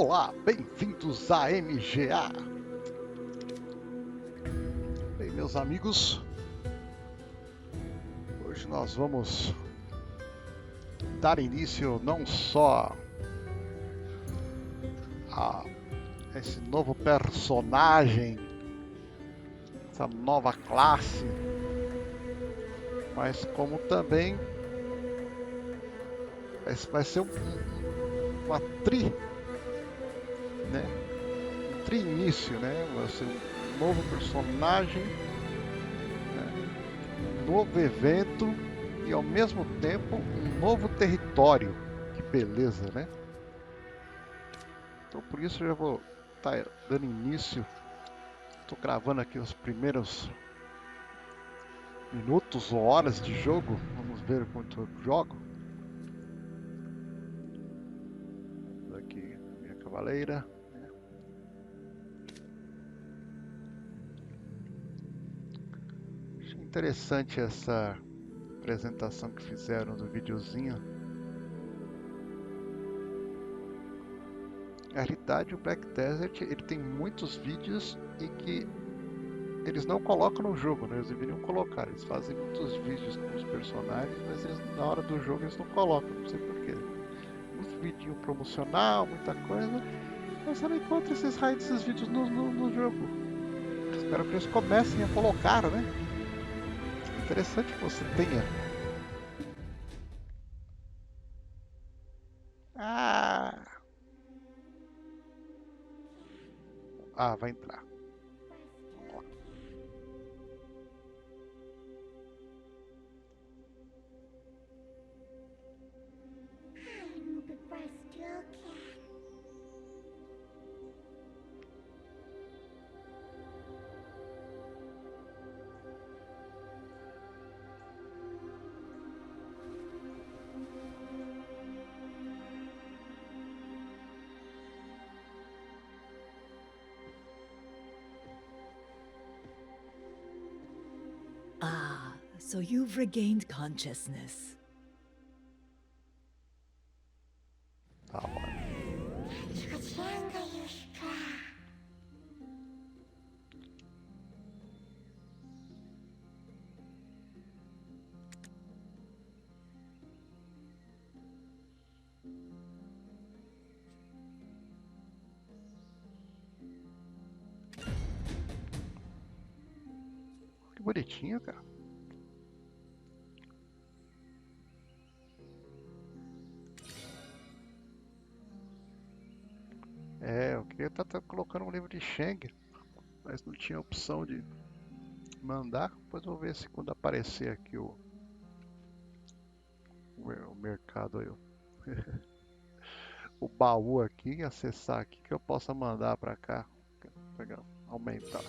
Olá, bem-vindos a M.G.A. Bem, meus amigos, hoje nós vamos dar início não só a esse novo personagem, essa nova classe, mas como também vai ser uma um tri-início, né? Vai ser um novo personagem, né? Um novo evento e ao mesmo tempo um novo território. Que beleza, né? Então por isso eu já vou estar dando início. Estou gravando aqui os primeiros minutos ou horas de jogo. Vamos ver quanto eu jogo. Aqui minha cavaleira. Achei interessante essa apresentação que fizeram do videozinho. Na realidade, o Black Desert ele tem muitos vídeos e que eles não colocam no jogo, né? Eles deveriam colocar. Eles fazem muitos vídeos com os personagens, mas eles, na hora do jogo eles não colocam, não sei porquê. Muito vídeo promocional, muita coisa, mas você não encontra esses raios desses vídeos no jogo. Espero que eles comecem a colocar, né? Interessante que você tenha. Vai entrar. Ah, so you've regained consciousness. Tá bom. Que bonitinho, cara. Eu queria estar colocando um livro de Schengen, mas não tinha opção de mandar. Depois eu vou ver se quando aparecer aqui o mercado aí, o baú aqui, acessar aqui, que eu possa mandar para cá, pegar, aumentar.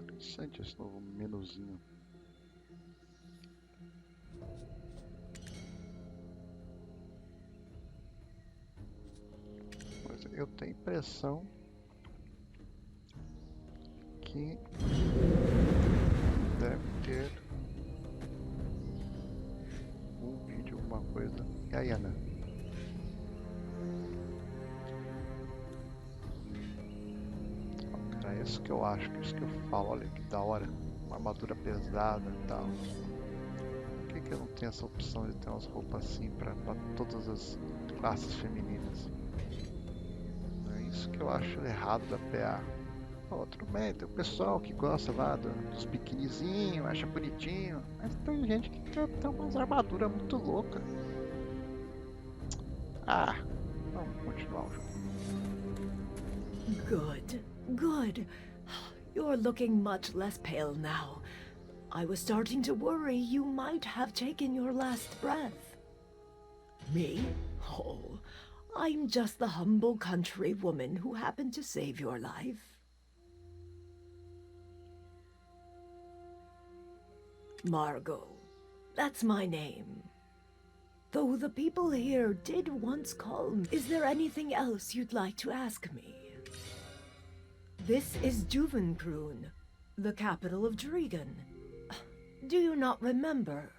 Interessante esse novo menuzinho. Mas eu tenho a impressão que deve ter um vídeo, alguma coisa. E aí, Ana? É isso que eu acho, isso que eu falo. Olha que da hora, uma armadura pesada e tal. Por que eu não tenho essa opção de ter umas roupas assim para todas as classes femininas? É isso que eu acho errado da PA. Tudo bem, tem o pessoal que gosta lá dos biquinizinhos, acha bonitinho, mas tem gente que quer ter umas armaduras muito loucas. Vamos continuar o jogo. Good, good. You're looking much less pale now. I was starting to worry you might have taken your last breath. Me? Oh, I'm just the humble country woman who happened to save your life. Margot. That's my name. Though the people here did once call me. Is there anything else you'd like to ask me? This is Duvenkroon, the capital of Dragan. Do you not remember?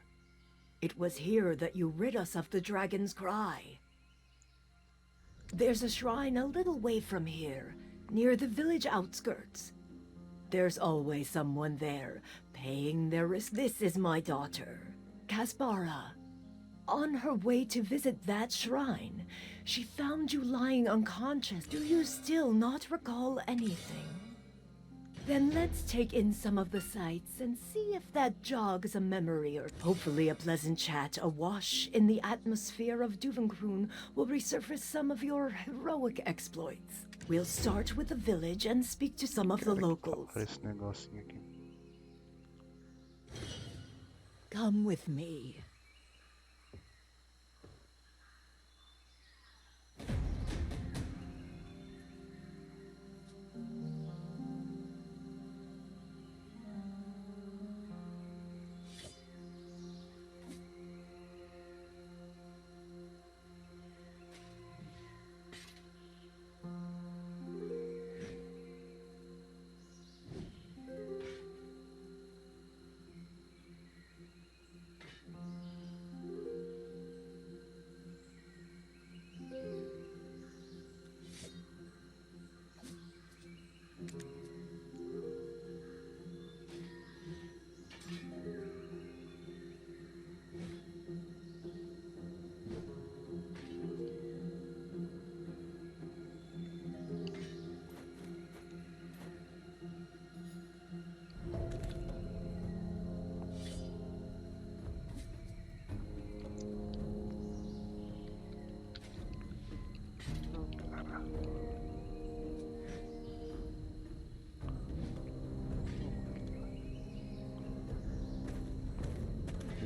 It was here that you rid us of the dragon's cry. There's a shrine a little way from here, near the village outskirts. There's always someone there, paying their This is my daughter, Kaspara. On her way to visit that shrine, she found you lying unconscious. Do you still not recall anything? Then let's take in some of the sights and see if that jogs a memory, or hopefully a pleasant chat awash in the atmosphere of Duvenkroon will resurface some of your heroic exploits. We'll start with the village and speak to some of the locals. Esse negocinho aqui. Come with me.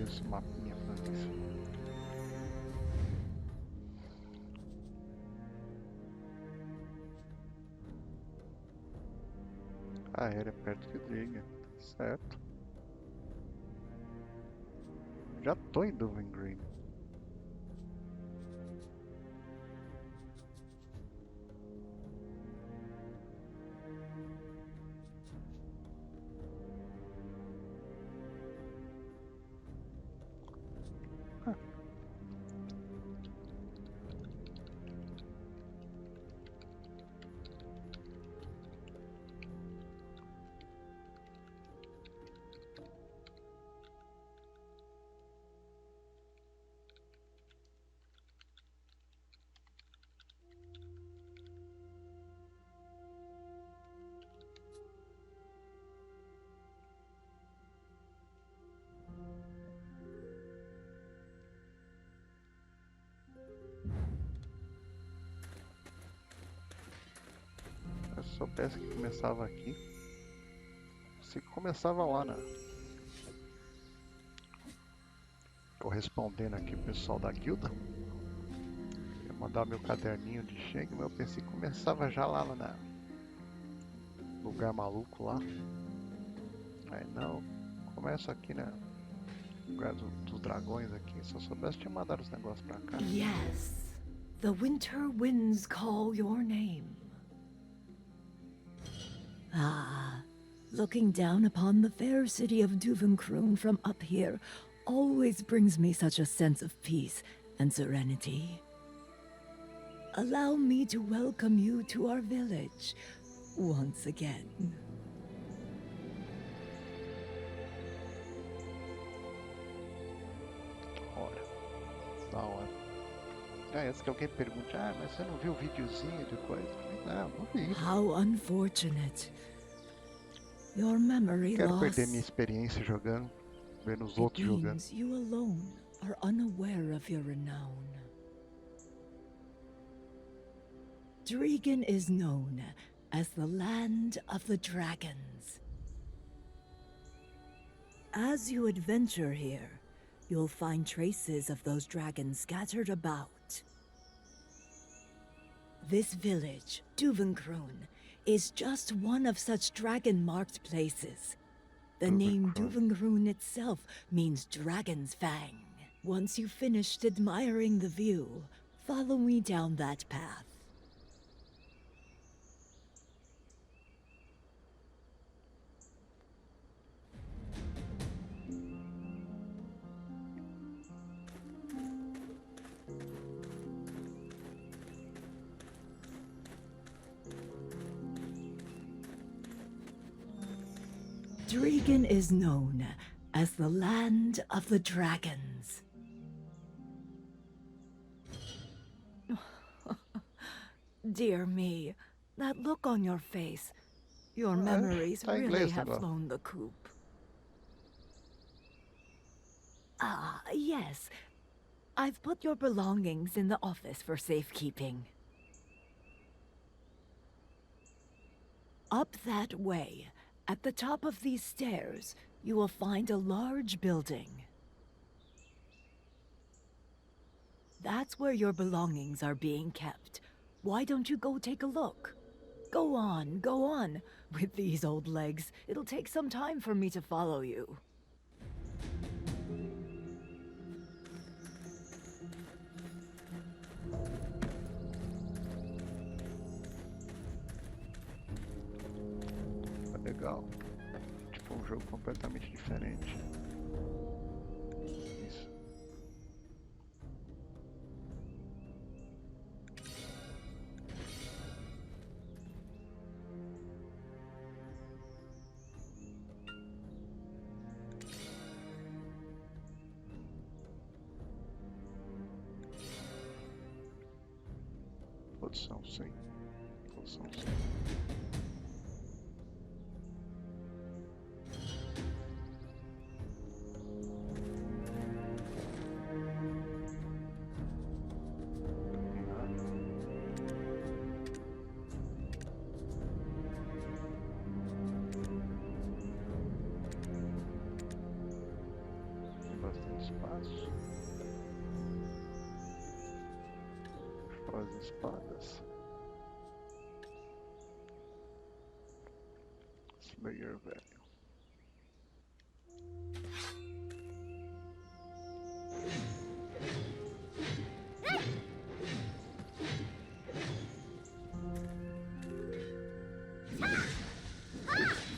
Esse mapinha pra isso. Ah, era perto de Dragan, certo. Já tô em Duvenkroon. Se soubesse que começava aqui, se começava lá, né? Correspondendo aqui o pessoal da guilda, ia mandar meu caderninho de chegue, mas eu pensei que começava já lá no lugar maluco lá. Aí não, começa aqui, né? No lugar dos dragões aqui. Se eu soubesse, tinha mandado os negócios pra cá. Yes, the winter winds call your name. Ah, looking down upon the fair city of Duvenkroon from up here always brings me such a sense of peace and serenity. Allow me to welcome you to our village once again. Olha, da hora. Antes que alguém pergunte, mas você não viu o videozinho de coisa? Eu falei, não vi. How unfortunate. Your memory Quero loss. perder minha experiência jogando, vendo os outros jogando. You alone are unaware of your renown. Dragan is known as the land of the dragons. As you adventure here, you'll find traces of those dragons scattered about. This village, Duvenkroon, is just one of such dragon-marked places. The name Duvenkroon itself means Dragon's Fang. Once you've finished admiring the view, follow me down that path. Dragon is known as the land of the dragons. Dear me, that look on your face. Your memories tá em really inglês, have negócio. flown the coop. Ah, yes. I've put your belongings in the office for safekeeping. Up that way, at the top of these stairs, you will find a large building. That's where your belongings are being kept. Why don't you go take a look? Go on, go on. With these old legs, it'll take some time for me to follow you. Legal. Tipo, um jogo completamente diferente. Isso. Produção, sim. Produção, sim. Tem bastante espaço. As espadas. Slayer velho.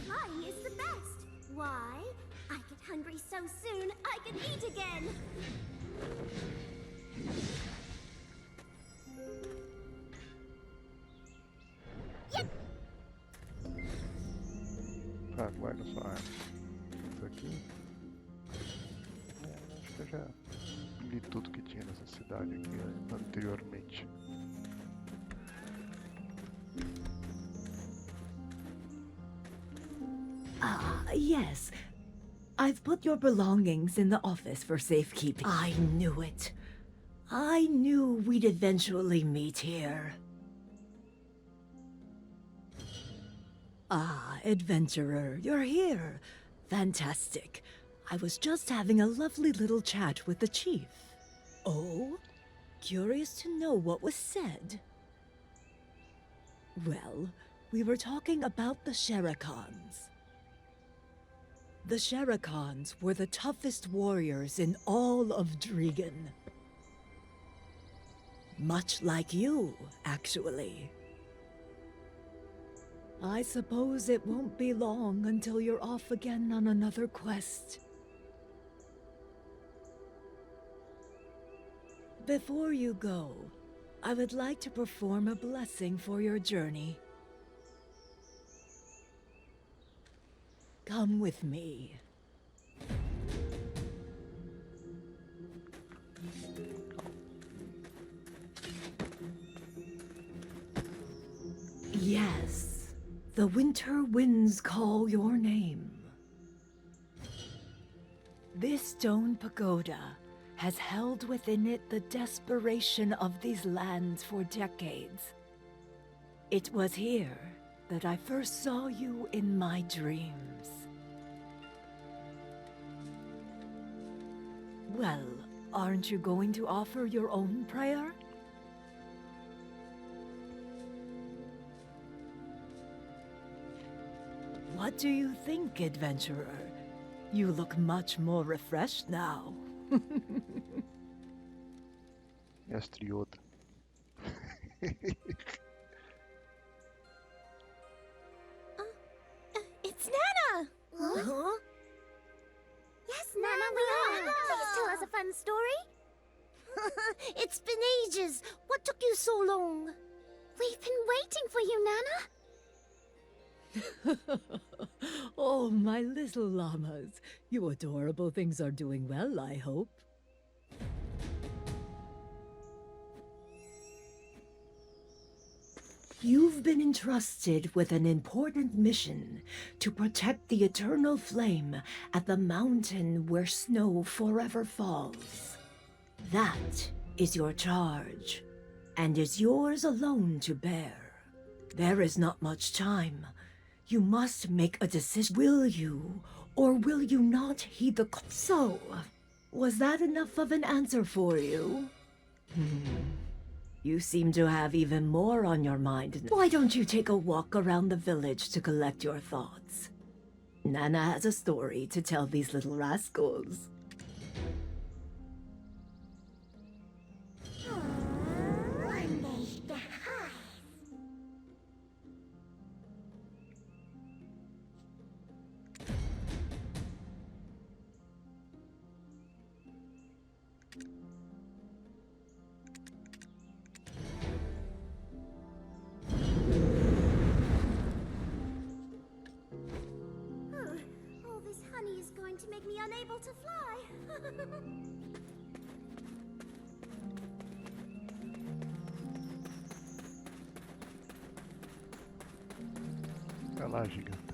Flying is the best. Why? I get hungry so soon I can eat again. Tá, guarda sua arma. Isso aqui. Acho que eu já li tudo que tinha nessa cidade aqui anteriormente. Ah, yes. I've put your belongings in the office for safekeeping. I knew it. I knew we'd eventually meet here. Ah, adventurer, you're here. Fantastic. I was just having a lovely little chat with the chief. Oh? Curious to know what was said. Well, we were talking about the Sherakans. The Sherakans were the toughest warriors in all of Dragon. Much like you, actually. I suppose it won't be long until you're off again on another quest. Before you go, I would like to perform a blessing for your journey. Come with me. Yes, the winter winds call your name. This stone pagoda has held within it the desperation of these lands for decades. It was here that I first saw you in my dreams. Well, aren't you going to offer your own prayer? What do you think, adventurer? You look much more refreshed now. Mestre Yoda. It's Nana! Huh? Yes, Nana, we are. Please tell us a fun story. It's been ages. What took you so long? We've been waiting for you, Nana. Oh, my little llamas. You adorable things are doing well, I hope. You've been entrusted with an important mission to protect the eternal flame at the mountain where snow forever falls. That is your charge, and is yours alone to bear. There is not much time. You must make a decision. Will you, or will you not heed the call? So, was that enough of an answer for you? You seem to have even more on your mind. Why don't you take a walk around the village to collect your thoughts? Nana has a story to tell these little rascals. All this honey is going to make me unable to fly. Vai lá, giganta.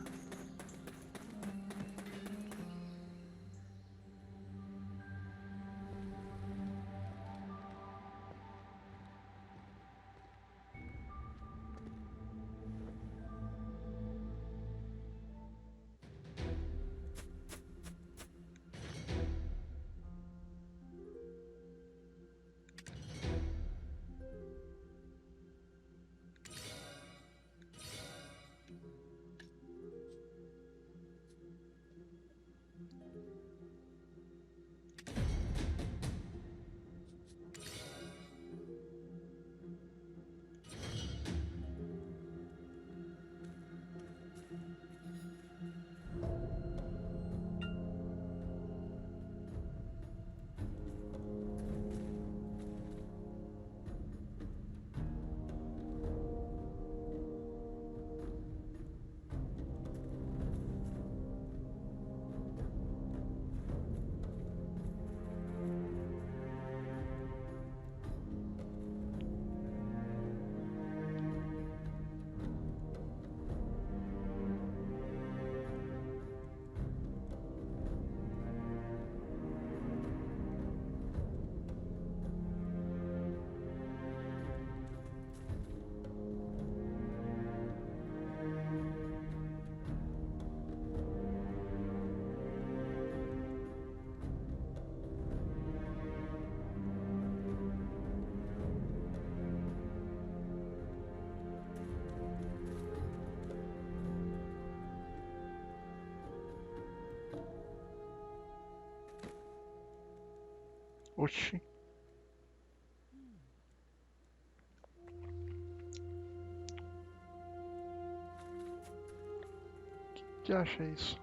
Oxi. Que acha isso?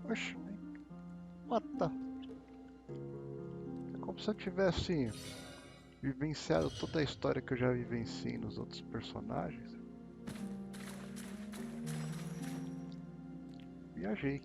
Oxi. What the... É como se eu tivesse vivenciado toda a história que eu já vivenciei nos outros personagens, viajei.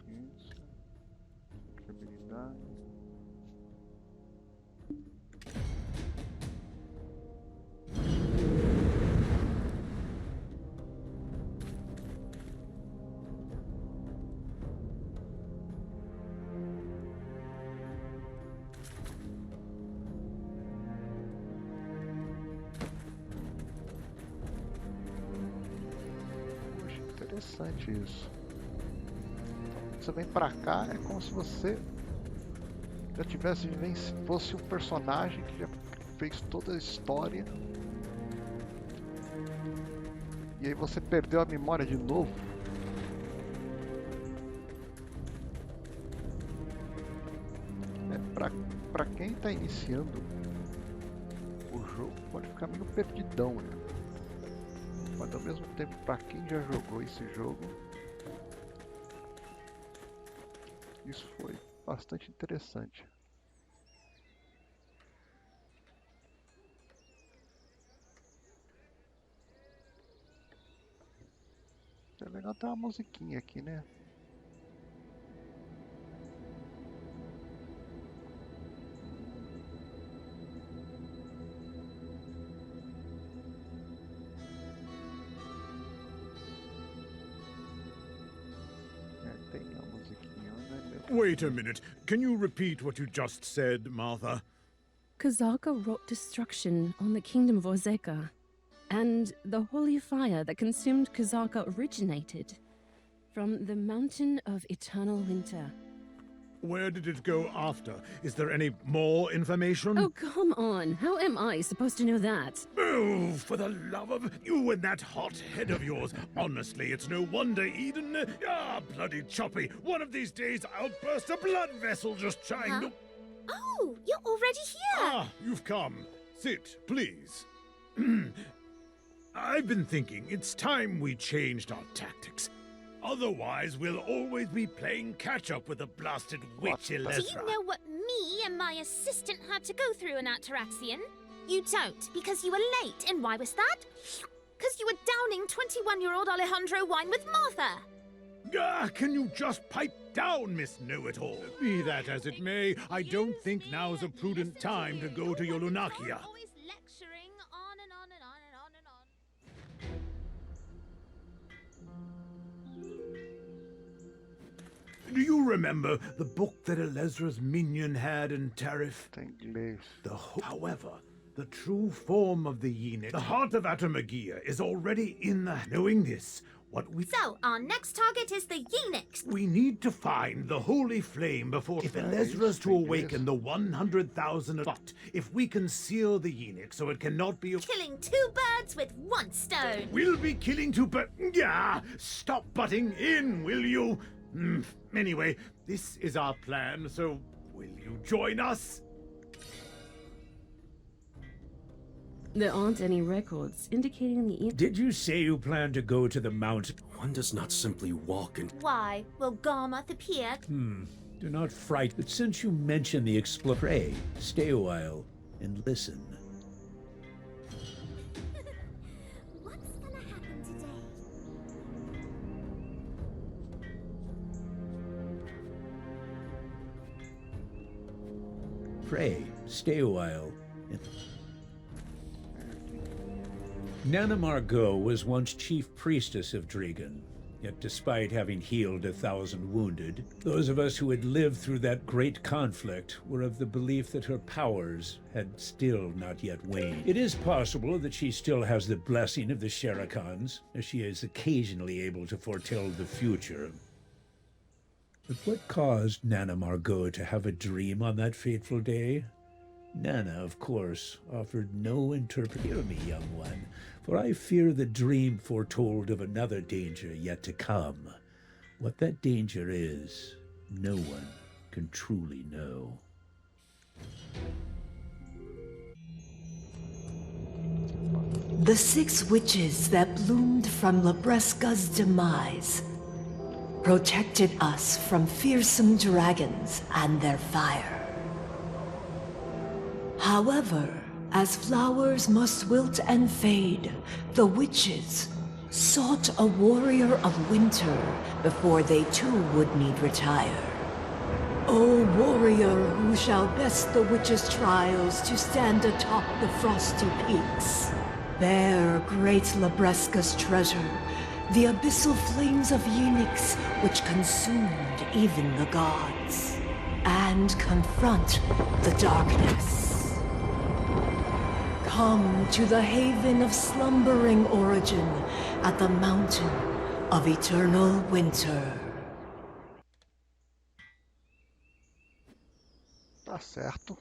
Isso. Habilidade. Poxa, interessante isso. Então, você vem pra cá, é como se você já tivesse fosse um personagem que já fez toda a história. E aí você perdeu a memória de novo. Pra quem tá iniciando o jogo, pode ficar meio perdidão, né? Mas ao mesmo tempo, pra quem já jogou esse jogo, isso foi bastante interessante. É legal ter uma musiquinha aqui, né? É, tem uma musiquinha, né? Wait a minute. Can you repeat what you just said, Martha? Kazaka wrought destruction on the kingdom of Ozeka, and the holy fire that consumed Kazaka originated from the mountain of eternal winter. Where did it go after? Is there any more information? Oh, come on. How am I supposed to know that? Oh, for the love of you and that hot head of yours. Honestly, it's no wonder Eden. Ah, bloody choppy. One of these days I'll burst a blood vessel just trying to... Oh, you're already here! Ah, you've come. Sit, please. I've been thinking it's time we changed our tactics. Otherwise, we'll always be playing catch-up with the blasted witch Do Elezra. you know what me and my assistant had to go through in Ataraxian? You don't, because you were late. And why was that? Because you were downing 21-year-old Alejandro wine with Martha. Ah, can you just pipe down, Miss Know-It-All? Be that as it may, I don't think now's a prudent time to go to your Lunakia. Always lecturing on and on and on and on and on. Do you remember the book that Elezra's minion had in Tariff? Tem inglês. However, the true form of the Yenit, the heart of M.G.A, is already in the... Knowing this, So, our next target is the Unix. we need to find the holy flame before... If Elezra's to awaken the 100,000... But if we can seal the Yenix so it cannot be... Killing two birds with one stone. We'll be killing two Yeah, stop butting in, will you? Anyway, this is our plan, so will you join us? There aren't any records indicating the... Did you say you plan to go to the mountain? One does not simply walk and... Why? Will Garmoth appear? Do not fright, but since you mention the pray, stay a while and listen. What's gonna happen today? Pray, stay a while. Nana Margot was once chief priestess of Dragon. Yet despite having healed 1,000 wounded, those of us who had lived through that great conflict were of the belief that her powers had still not yet waned. It is possible that she still has the blessing of the Sherikans, as she is occasionally able to foretell the future. But what caused Nana Margot to have a dream on that fateful day? Nana, of course, offered no interpretation. Hear me, young one, for I fear the dream foretold of another danger yet to come. What that danger is, no one can truly know. The 6 witches that bloomed from Labresca's demise protected us from fearsome dragons and their fire. However, as flowers must wilt and fade, the witches sought a warrior of winter before they too would need retire. O warrior who shall best the witches' trials to stand atop the frosty peaks, bear great Labresca's treasure, the abyssal flames of Yenix which consumed even the gods, and confront the darkness. Come to the haven of slumbering origin at the mountain of eternal winter. Tá certo.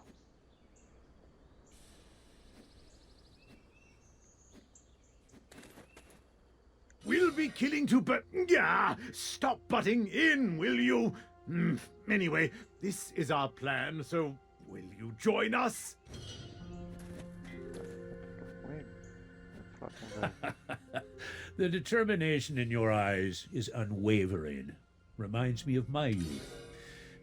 We'll be killing to M.G.A. Stop butting in, will you? Anyway, this is our plan, so will you join us? The determination in your eyes is unwavering. Reminds me of my youth.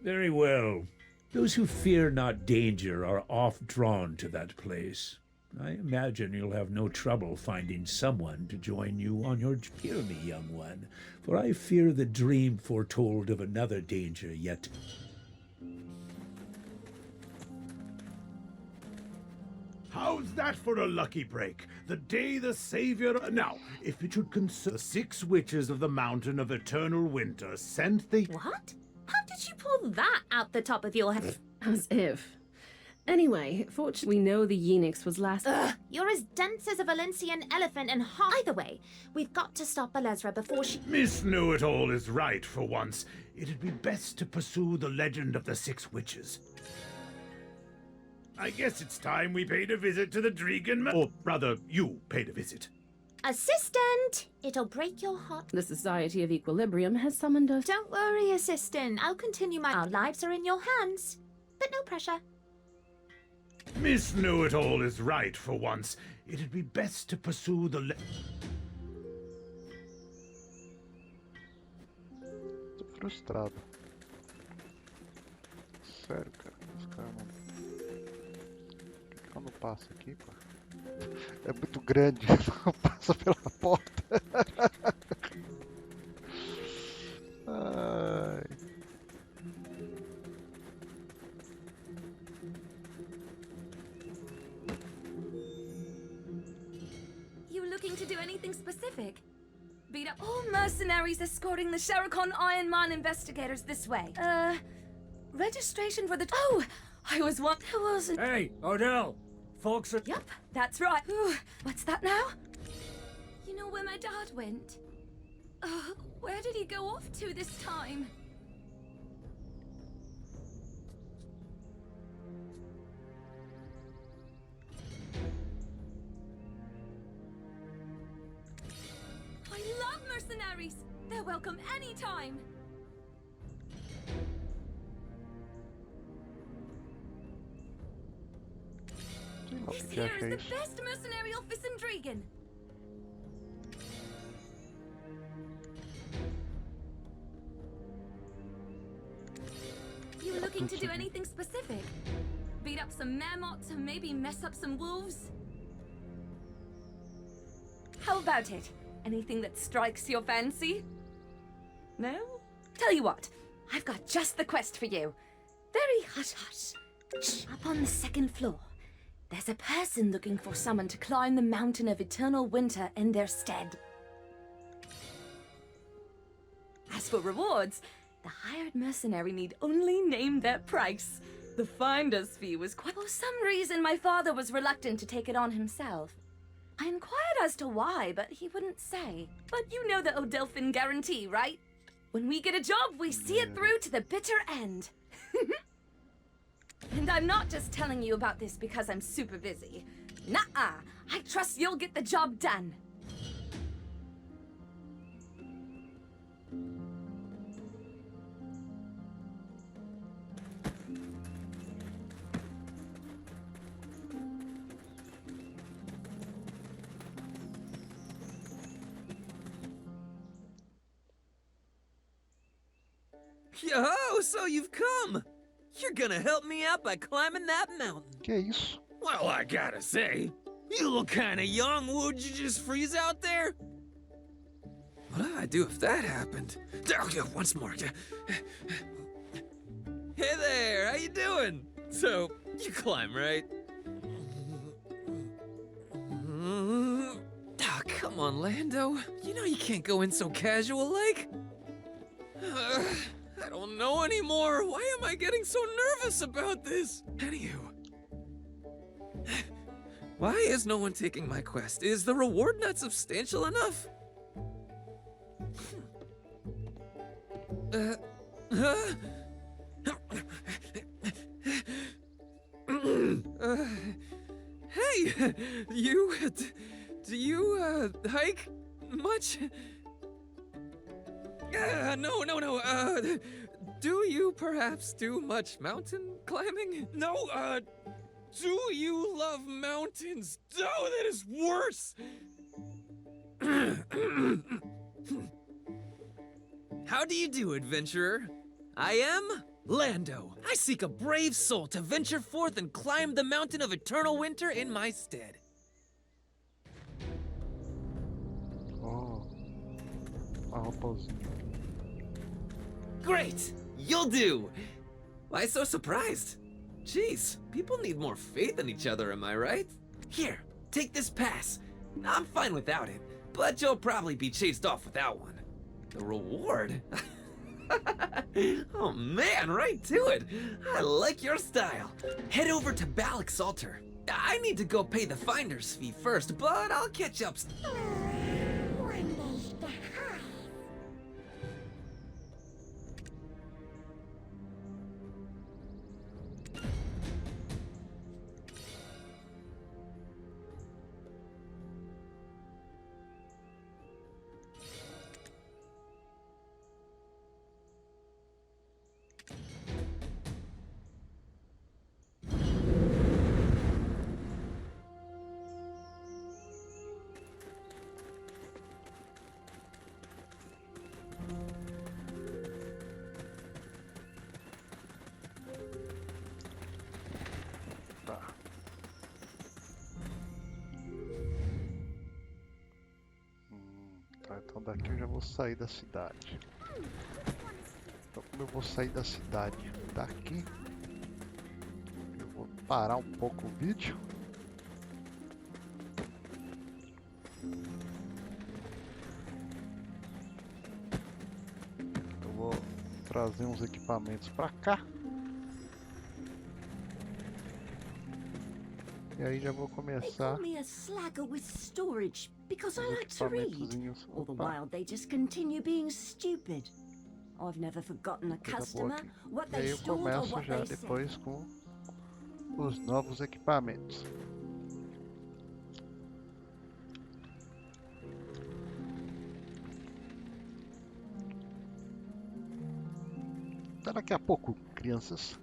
Very well. Those who fear not danger are oft drawn to that place. I imagine you'll have no trouble finding someone to join you on your... Hear me, young one, for I fear the dream foretold of another danger yet... How's that for a lucky break? The day the Savior... Now, if it should concern the 6 witches of the Mountain of Eternal Winter sent the... What? How did you pull that out the top of your head? As if. Anyway, fortunately, we know the Yenix was last... Ugh, you're as dense as a Valencian elephant and Either way, we've got to stop Alezra before she... Miss Know-It-All is right for once. It'd be best to pursue the legend of the 6 witches. I guess it's time we paid a visit to the Dragon... Or rather, you paid a visit. Assistant! It'll break your heart. The Society of Equilibrium has summoned us... Don't worry, Assistant. I'll continue my... Our lives are in your hands. But no pressure. Miss Know-It-All is right for once. It'd be best to pursue the... Tô frustrado. Sério, cara. Os caras não... Quando passa aqui, pô. É muito grande. Não passa pela porta. Ai. You looking to do anything specific? Beat up all mercenaries escorting the Sherikon Iron Man investigators this way. Registration for the... Oh! I was one... There wasn't... Hey, Odell! Folks are... Yup, that's right. Ooh, what's that now? You know where my dad went? Where did he go off to this time? I love mercenaries! They're welcome anytime! This here is the best mercenary office in Dragon. You looking to do anything specific? Beat up some marmots and maybe mess up some wolves? How about it? Anything that strikes your fancy? No? Tell you what, I've got just the quest for you. Very hush-hush. Shh, up on the 2nd floor. There's a person looking for someone to climb the mountain of eternal winter in their stead. As for rewards, the hired mercenary need only name their price. The finder's fee was quite... For some reason, my father was reluctant to take it on himself. I inquired as to why, but he wouldn't say. But you know the Odelphin guarantee, right? When we get a job, we see it through to the bitter end. And I'm not just telling you about this because I'm super busy. Nuh-uh. I trust you'll get the job done. Yo, so you've come! You're gonna help me out by climbing that mountain. Que isso? Well, I gotta say, you look kinda young. Would you just freeze out there? What do I do if that happened? Okay, once more. Hey there, how you doing? So, you climb, right? Ah, come on, Lando. You know you can't go in so casual like. I don't know anymore. Why am I getting so nervous about this? Anywho. Why is no one taking my quest? Is the reward not substantial enough? Hey, do you hike much? No. Do you perhaps do much mountain climbing? No, do you love mountains? Oh, that is worse! How do you do, adventurer? I am Lando. I seek a brave soul to venture forth and climb the mountain of eternal winter in my stead. Oh, uma raposinha. Great! You'll do! Why so surprised? Jeez, people need more faith in each other, am I right? Here, take this pass. I'm fine without it, but you'll probably be chased off without one. The reward? Oh man, right to it. I like your style. Head over to Balak's altar. I need to go pay the finder's fee first, but I'll catch up. Tá. Tá, então daqui eu já vou sair da cidade. Então como eu vou sair da cidade daqui, eu vou parar um pouco o vídeo. Eu vou trazer uns equipamentos para cá. E aí já vou They começar call me a slagger with storage because I os like to read. equipamentozinhos. All the Opa, while they just continue being stupid. I've never forgotten a coisa boa customer, aqui. what E aí they eu stored or começo what já they said. depois com os novos equipamentos. Até daqui a pouco, crianças.